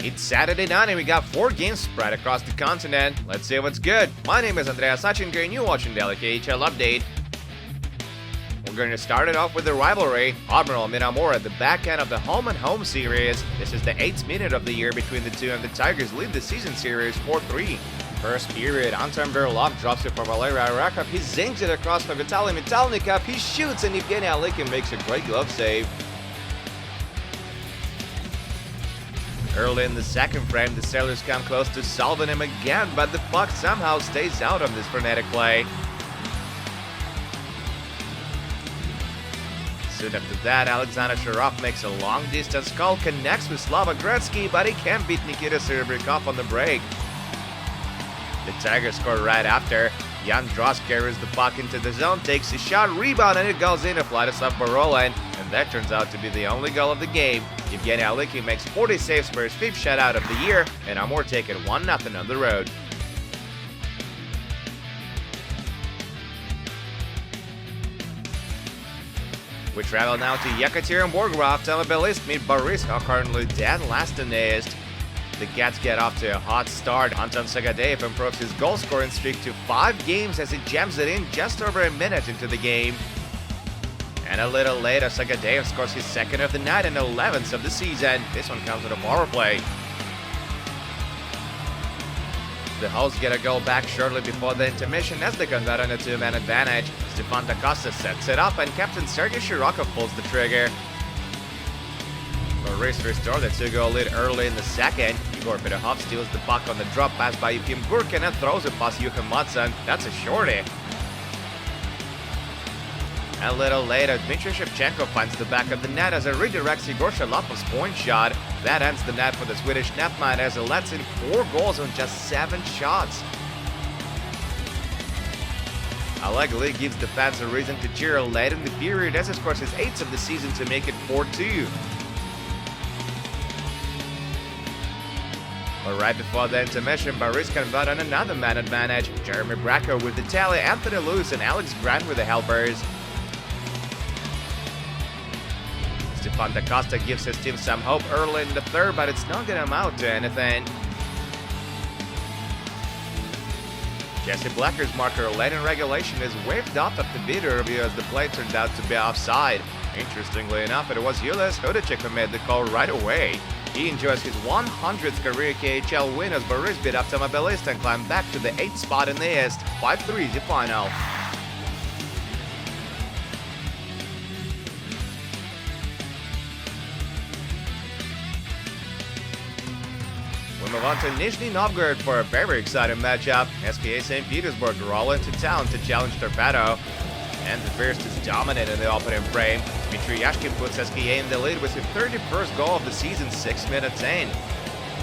It's Saturday night and we got 4 games spread across the continent. Let's see what's good. My name is Andreas Sachinko and you're watching Daily KHL Update. We're going to start it off with the rivalry. Admirals Dynamo at the back end of the home-and-home series. This is the 8th minute of the year between the two, and the Tigers lead the season series 4-3. First period, Anton Berlov drops it for Valery Arakov. He zings it across for Vitaly Metalnikov. He shoots and Evgeny Alikin makes a great glove save. Early in the second frame, the Sailors come close to solving him again, but the puck somehow stays out on this frenetic play. Soon after that, Alexander Sharov makes a long-distance call, connects with Slava Gretzky, but he can't beat Nikita Serebrikov on the break. The Tigers score right after. Jan Drost carries the puck into the zone, takes a shot, rebound, and it goes in to Vladislav Barolin, and that turns out to be the only goal of the game. Evgeny Alikin makes 40 saves for his 5th shutout of the year, and Amur take it 1-0 on the road. We travel now to Yekaterinburg, where automobilists meet Boris, currently dead last in the East. The Cats get off to a hot start. Anton Sagadeev improves his goal-scoring streak to 5 games as he jams it in just over a minute into the game. And a little later, Sagadeev scores his 2nd of the night and 11th of the season. This one comes with a power play. The hosts get a goal back shortly before the intermission as they convert on a 2-man advantage. Stefan DaCosta sets it up and Captain Sergei Shirokov pulls the trigger. Boris restored the 2-goal lead early in the second. Igor Fedorov steals the puck on the drop pass by Yefim Gurkin and throws it past Joachim Madsen. That's a shorty. A little later, Dmitry Shevchenko finds the back of the net as it redirects Igor Shalapov's point shot. That ends the net for the Swedish netman as it lets in 4 goals on just 7 shots. Oleg Lee gives the fans a reason to cheer late in the period as he scores his 8th of the season to make it 4-2. But right before the intermission, Boris convert on another man advantage. Jeremy Bracco with the tally, Anthony Lewis and Alex Grant with the helpers. Stefan DaCosta gives his team some hope early in the third, but it's not going to amount to anything. Jesse Blacker's marker late in regulation is waved off at the video review as the play turned out to be offside. Interestingly enough, it was Julius Hodacek who made the call right away. He enjoys his 100th career KHL win as Boris beat Automobilist and climbed back to the 8th spot in the East. 5-3 is the final. We move on to Nizhny Novgorod for a very exciting matchup. SKA St. Petersburg roll into town to challenge Torpedo. And the First is dominant in the opening frame. Dmitry Yashkin puts SKA in the lead with his 31st goal of the season, 6 minutes in.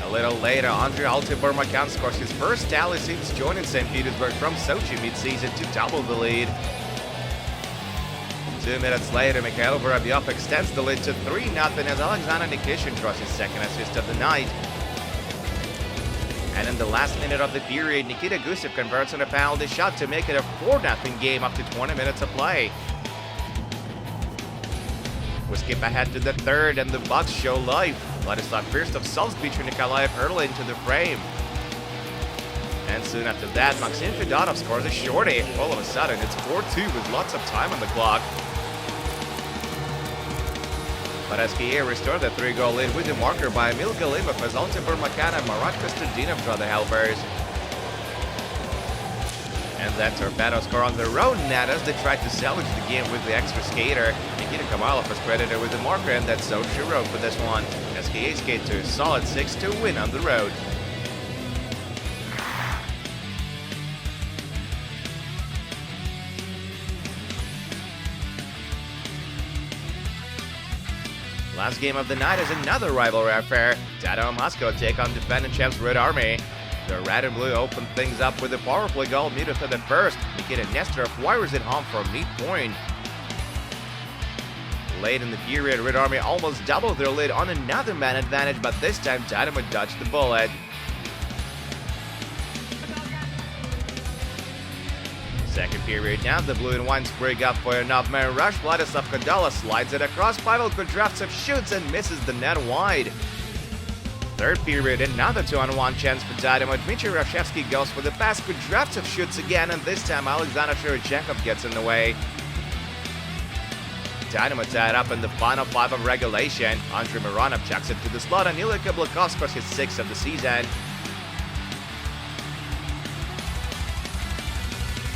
A little later, Andrei Altibormakan scores his first tally since joining St. Petersburg from Sochi mid-season to double the lead. 2 minutes later, Mikhail Vorobyov extends the lead to 3-0 as Alexander Nikishin draws his 2nd assist of the night. And in the last minute of the period, Nikita Gusev converts on a penalty shot to make it a 4-0 game after 20 minutes of play. We skip ahead to the third and the Bucks show life. Vladislav Firstov solves Dmitry Nikolaev early into the frame. And soon after that, Maxim Fedotov scores a shorty. All of a sudden, it's 4-2 with lots of time on the clock. But SKA restored the 3-goal lead with a marker by Emil Galimov as Altibormakan and Marat Kostadinov draw the helpers. And then Torpedo score on their own net as they tried to salvage the game with the extra skater. Nikita Kamalov was credited with the marker, and that's so Shiro for this one. SKA skate to a solid 6-2 win on the road. Last game of the night is another rivalry affair. Dynamo Moscow take on defending champs Red Army. The Red and Blue open things up with a power play goal meter to the first. Nikita Nesterov wires it home for a neat point. Late in the period, Red Army almost doubled their lead on another man advantage, but this time Dynamo dodged the bullet. Second period now, the blue and whites break up for an off-man rush. Vladislav Kadala slides it across. Pavel Kudravtsev shoots and misses the net wide. third period, another 2-on-1 chance for Dynamo. Dmitry Rashevsky goes for the pass. Kudryavtsev shoots again, and this time Alexander Shevchenkov gets in the way. Dynamo tied up in the final 5 of regulation. Andrei Mironov checks it to the slot, and Ilya Kablakov scores his 6th of the season.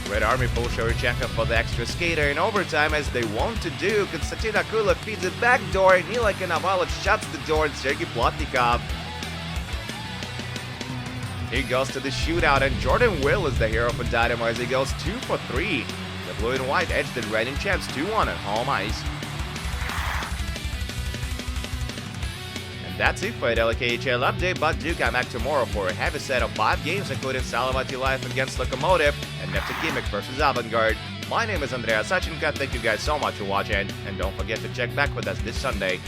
Red Army pull Shevchenkov for the extra skater in overtime, as they want to do. Konstantin Akulov feeds it back door, Nilay Konovalov shuts the door, and Sergei Plotnikov. He goes to the shootout, and Jordan Will is the hero for Dynamo as he goes 2 for 3. The blue and white edge the red in champs 2-1 at home ice. And that's it for the KHL update, but do come back tomorrow for a heavy set of 5 games, including Salavati Life against Lokomotiv and Neftegimik versus Avangard. My name is Andrea Sachenko. Thank you guys so much for watching, and don't forget to check back with us this Sunday.